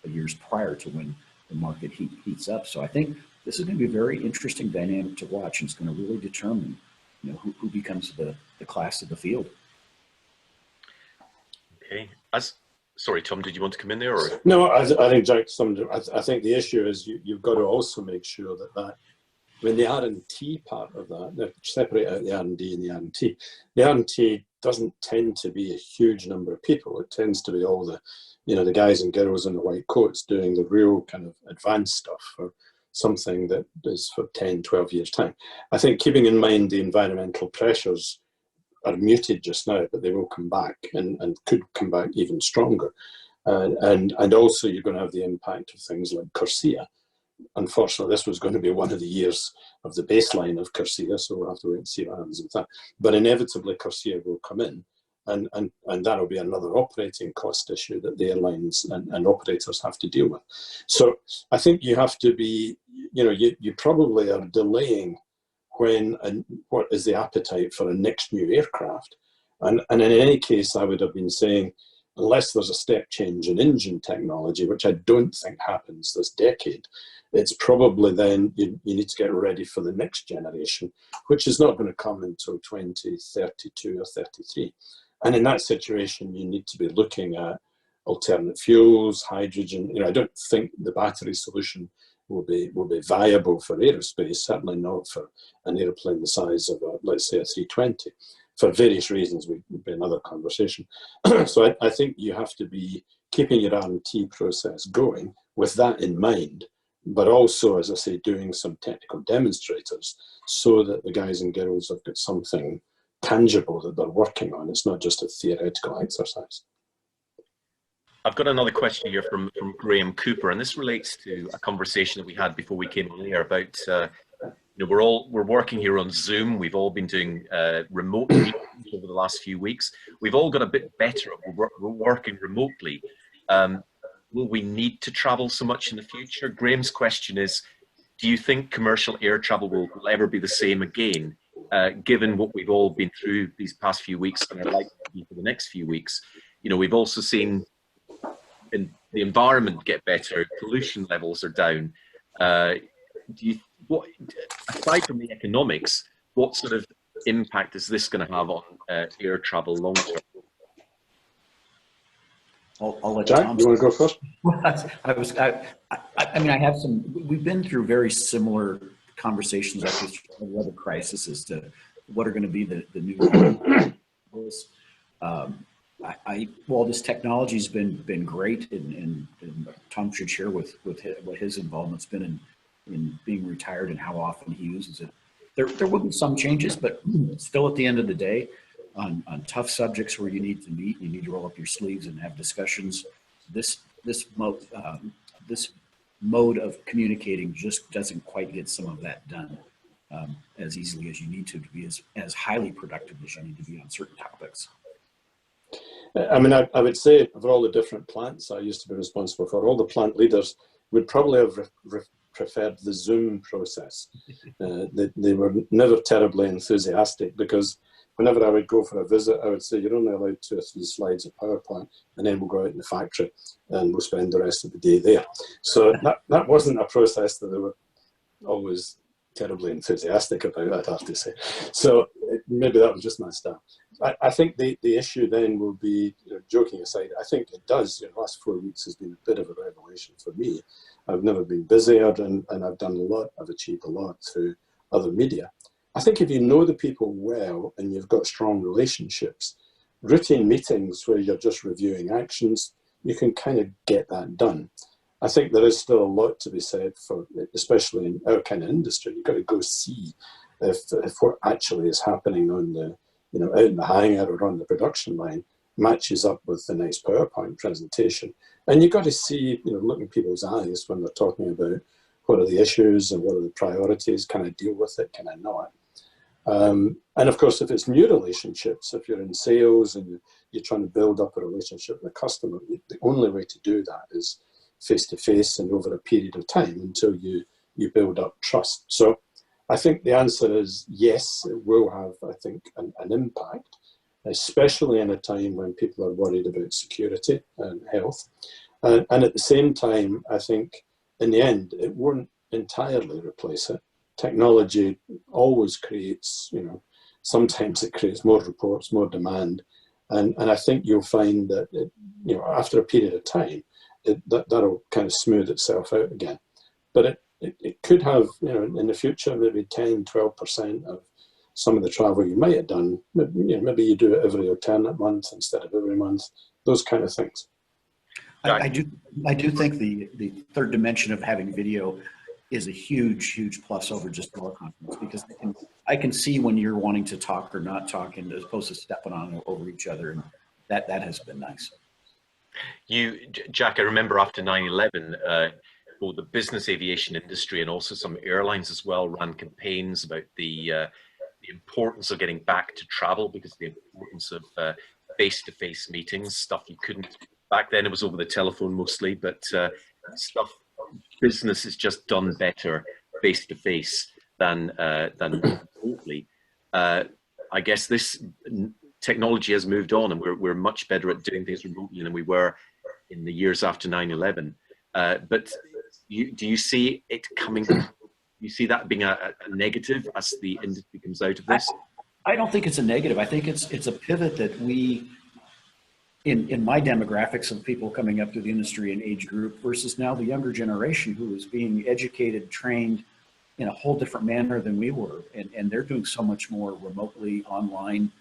years prior to when the market heats up. So I think this is going to be a very interesting dynamic to watch, and it's going to really determine, you know, who becomes the class of the field. Okay. Sorry, Tom, did you want to come in there? Or? No, I think Jack summed it. I think the issue is you've got to also make sure that when the R&T part of that, separate out the R&D and the R&T. The R&T doesn't tend to be a huge number of people. It tends to be all the, you know, the guys and girls in the white coats doing the real kind of advanced stuff for something that is for 10, 12 years' time. I think keeping in mind the environmental pressures are muted just now, but they will come back and could come back even stronger. And also you're going to have the impact of things like CORSIA. Unfortunately, this was going to be one of the years of the baseline of CORSIA, so we'll have to wait and see what happens with that. But inevitably, CORSIA will come in, and that'll be another operating cost issue that the airlines and operators have to deal with. So I think you have to be, you know, you probably are delaying when and what is the appetite for a next new aircraft. And in any case, I would have been saying, unless there's a step change in engine technology, which I don't think happens this decade, it's probably then you need to get ready for the next generation, which is not going to come until 2032 or 33. And in that situation, you need to be looking at alternate fuels, hydrogen. You know, I don't think the battery solution will be viable for aerospace, certainly not for an airplane the size of, let's say, a 320. For various reasons, would be another conversation. So I think you have to be keeping your R&T process going with that in mind, but also, as I say, doing some technical demonstrators so that the guys and girls have got something tangible that they're working on. It's not just a theoretical exercise. I've got another question here from Graham Cooper, and this relates to a conversation that we had before we came on air about, you know, we're working here on Zoom. We've all been doing remote meetings over the last few weeks. We've all got a bit better at working remotely. Will we need to travel so much in the future? Graham's question is, do you think commercial air travel will ever be the same again, given what we've all been through these past few weeks and are likely to be for the next few weeks? You know, we've also seen the environment get better, pollution levels are down. Aside from the economics, what sort of impact is this going to have on air travel long term? I'll let Jack, Tom. you want to go first? I mean, I have some. We've been through very similar conversations like this with other crises as to what are going to be the new. Well, this technology's been great, and Tom should share what his involvement's been in being retired and how often he uses it. There will be some changes, but still at the end of the day, on tough subjects where you need to meet, you need to roll up your sleeves and have discussions. This mode of communicating just doesn't quite get some of that done as easily as you need to be as highly productive as you need to be on certain topics. I mean, I would say for all the different plants I used to be responsible for, all the plant leaders would probably have preferred the Zoom process. They were never terribly enthusiastic, because whenever I would go for a visit, I would say, you're only allowed 2 or 3 slides of PowerPoint, and then we'll go out in the factory and we'll spend the rest of the day there. So that wasn't a process that they were always terribly enthusiastic about, I'd have to say. So maybe that was just my style. I think the issue then will be, you know, joking aside, I think it does. You know, the last 4 weeks has been a bit of a revelation for me. I've never been busier, and I've done a lot. I've achieved a lot through other media. I think if you know the people well and you've got strong relationships, routine meetings where you're just reviewing actions, you can kind of get that done. I think there is still a lot to be said for, especially in our kind of industry. You've got to go see if what actually is happening on the, you know, out in the hangar or on the production line matches up with the nice PowerPoint presentation. And you've got to see, you know, look in people's eyes when they're talking about what are the issues and what are the priorities. Can I deal with it? Can I not? And of course, if it's new relationships, if you're in sales and you're trying to build up a relationship with a customer, the only way to do that is face-to-face and over a period of time until you build up trust. So I think the answer is yes, it will have, I think, an impact, especially in a time when people are worried about security and health. And at the same time, I think in the end, it won't entirely replace it. Technology always creates, sometimes it creates more reports, more demand. And I think you'll find that, after a period of time, that'll kind of smooth itself out again. But it could have, in the future, maybe 10, 12% of some of the travel you might have done. Maybe you do it every alternate month instead of every month, those kind of things. I do think the third dimension of having video is a huge plus over just teleconference, because I can see when you're wanting to talk or not talking as opposed to stepping on over each other, and that has been nice. Jack, I remember after 9/11, both the business aviation industry and also some airlines as well ran campaigns about the importance of getting back to travel, because the importance of face-to-face meetings, stuff you couldn't. Back then it was over the telephone mostly, but stuff business is just done better face-to-face than remotely. I guess this technology has moved on, and we're much better at doing things remotely than we were in the years after 9/11. But do you see it coming? You see that being a negative as the industry comes out of this? I don't think it's a negative. I think it's a pivot that we, in my demographics of people coming up through the industry and age group versus now the younger generation who is being educated, trained in a whole different manner than we were. And they're doing so much more remotely, online.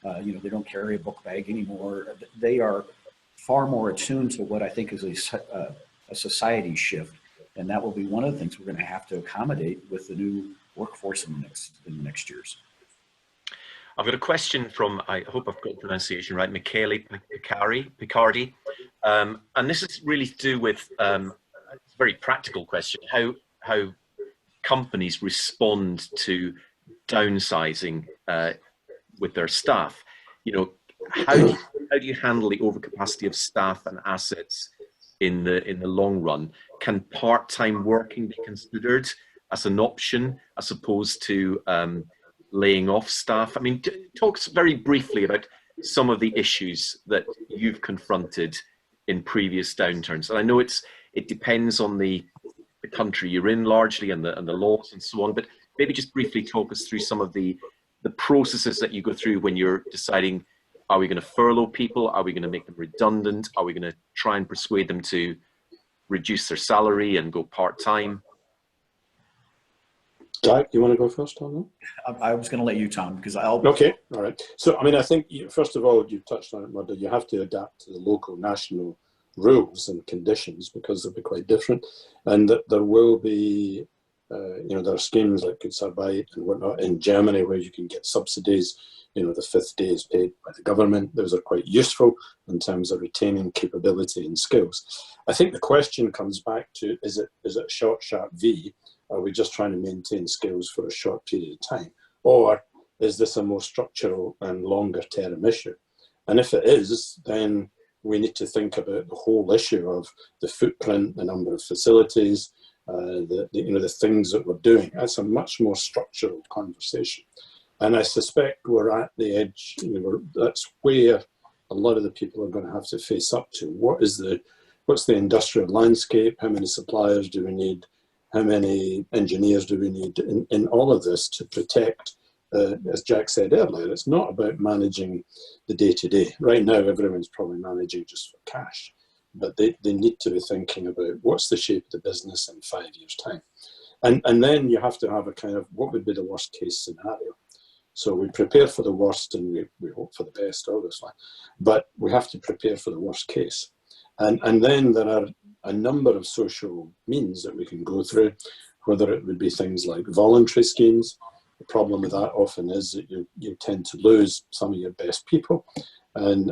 They don't carry a book bag anymore. They are far more attuned to what I think is a society shift. And that will be one of the things we're going to have to accommodate with the new workforce in the next years. I've got a question from, I hope I've got the pronunciation right, Michele Picardi. And this is really to do with a very practical question, how companies respond to downsizing with their staff. How do you handle the overcapacity of staff and assets in the long run? Can part-time working be considered as an option as opposed to laying off staff? I mean, talk very briefly about some of the issues that you've confronted in previous downturns. And I know it depends on the country you're in largely, and the laws and so on, but maybe just briefly talk us through some of the processes that you go through when you're deciding, are we going to furlough people? Are we going to make them redundant? Are we going to try and persuade them to reduce their salary and go part-time? Jack, you want to go first on that? I was going to let you, Tom, because Okay, all right. So, I mean, I think, first of all, you touched on it, Murdo, you have to adapt to the local, national rules and conditions because they'll be quite different. And that there will be, there are schemes like Kurzarbeit and whatnot in Germany where you can get subsidies. The fifth day is paid by the government. Those are quite useful in terms of retaining capability and skills. I think the question comes back to, is it a short, sharp V? Are we just trying to maintain skills for a short period of time? Or is this a more structural and longer term issue? And if it is, then we need to think about the whole issue of the footprint, the number of facilities, the things that we're doing. That's a much more structural conversation. And I suspect we're at the edge, that's where a lot of the people are going to have to face up to. What's the industrial landscape? How many suppliers do we need? How many engineers do we need in all of this to protect, as Jack said earlier, it's not about managing the day-to-day. Right now, everyone's probably managing just for cash, but they need to be thinking about what's the shape of the business in 5 years' time. And then you have to have a kind of, what would be the worst case scenario? So we prepare for the worst and we hope for the best, obviously, but we have to prepare for the worst case. And then there are a number of social means that we can go through, whether it would be things like voluntary schemes. The problem with that often is that you tend to lose some of your best people, and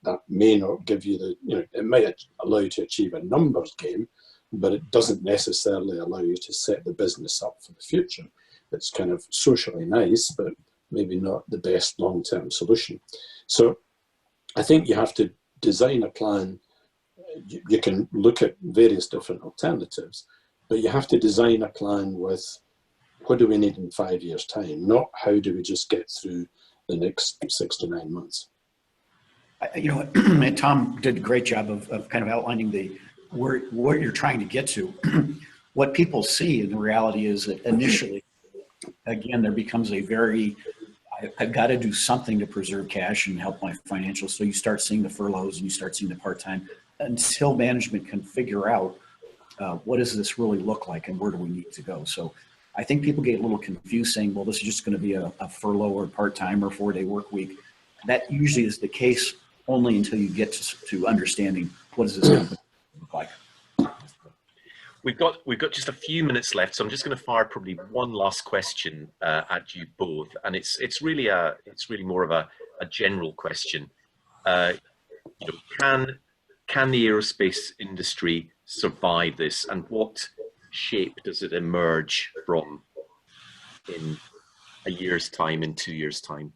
that may not give you it might allow you to achieve a numbers game, but it doesn't necessarily allow you to set the business up for the future. It's kind of socially nice, but maybe not the best long-term solution. So I think you have to design a plan you can look at various different alternatives, but you have to design a plan with what do we need in 5 years' time, not how do we just get through the next 6 to 9 months. You know, and Tom did a great job of kind of outlining what you're trying to get to. What people see in the reality is that initially, again, there becomes a very, I've got to do something to preserve cash and help my financials. So you start seeing the furloughs and you start seeing the part-time until management can figure out what does this really look like and where do we need to go. So I think people get a little confused saying, well, this is just going to be a furlough or part-time or 4-day work week. That usually is the case only until you get to understanding what does this company look like. We've got just a few minutes left, so I'm just going to fire probably one last question at you both, and it's really more of a general question. You know, can the aerospace industry survive this, and what shape does it emerge from in a year's time, in 2 years' time?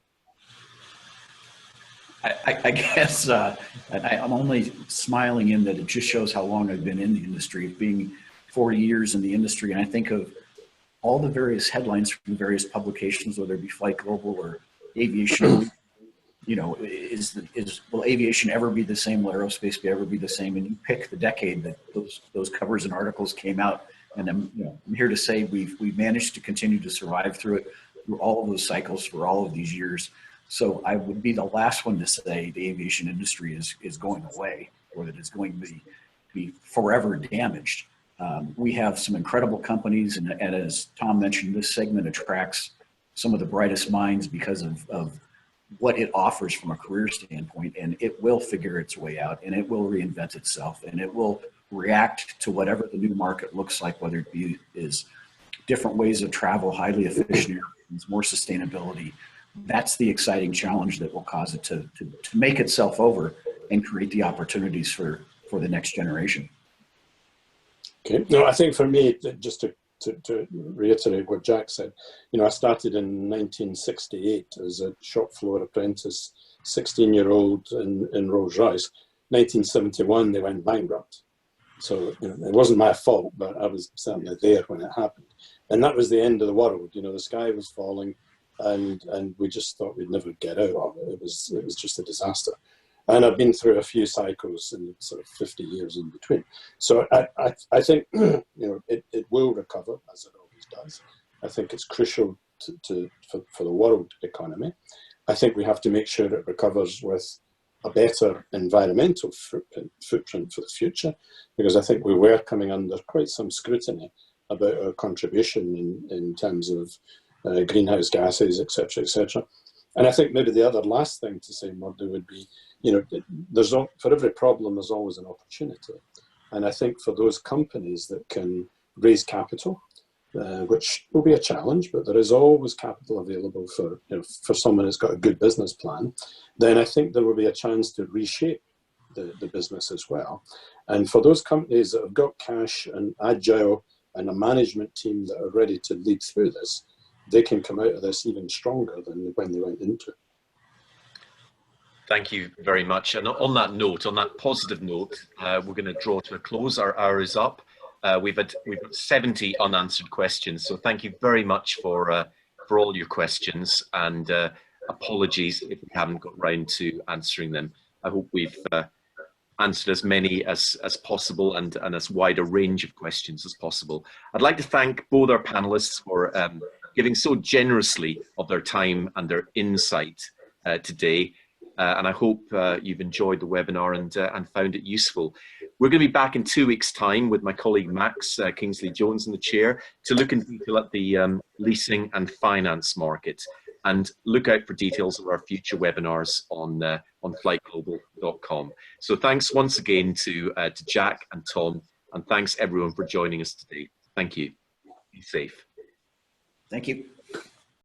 I guess I'm only smiling in that it just shows how long I've been in the industry, being 40 years in the industry. And I think of all the various headlines from various publications, whether it be FlightGlobal or Aviation, you know, will aviation ever be the same? Will aerospace ever be the same? And you pick the decade that those covers and articles came out. And I'm here to say we've managed to continue to survive through all of those cycles for all of these years. So I would be the last one to say the aviation industry is going away or that it's going to be forever damaged. We have some incredible companies, and as Tom mentioned, this segment attracts some of the brightest minds because of what it offers from a career standpoint, and it will figure its way out, and it will reinvent itself, and it will react to whatever the new market looks like, whether it be is different ways of travel, highly efficient airplanes, more sustainability. That's the exciting challenge that will cause it to make itself over and create the opportunities for the next generation. Okay. No, I think for me, just to reiterate what Jack said, you know, I started in 1968 as a shop floor apprentice, 16-year-old in Rolls-Royce. 1971, they went bankrupt. So, you know, it wasn't my fault, but I was certainly there when it happened. And that was the end of the world. You know, the sky was falling, and we just thought we'd never get out of it. It was just a disaster. And I've been through a few cycles in sort of 50 years in between. So I think, you know, it will recover, as it always does. I think it's crucial for the world economy. I think we have to make sure it recovers with a better environmental footprint for the future, because I think we were coming under quite some scrutiny about our contribution in terms of greenhouse gases, et cetera, et cetera. And I think maybe the other last thing to say, Murdo, would be, you know, for every problem, there's always an opportunity. And I think for those companies that can raise capital, which will be a challenge, but there is always capital available for, you know, for someone who's got a good business plan, then I think there will be a chance to reshape the business as well. And for those companies that have got cash and agile and a management team that are ready to lead through this, they can come out of this even stronger than when they went into it. Thank you very much. And on that note, on that positive note, we're going to draw to a close. Our hour is up. We've got 70 unanswered questions. So thank you very much for all your questions, and apologies if we haven't got round to answering them. I hope we've answered as many as possible and as wide a range of questions as possible. I'd like to thank both our panelists for giving so generously of their time and their insight today. And I hope you've enjoyed the webinar and found it useful. We're going to be back in 2 weeks' time with my colleague Max Kingsley-Jones in the chair to look in detail at the leasing and finance market. And look out for details of our future webinars on FlightGlobal.com. So thanks once again to Jack and Tom, and thanks everyone for joining us today. Thank you. Be safe. Thank you.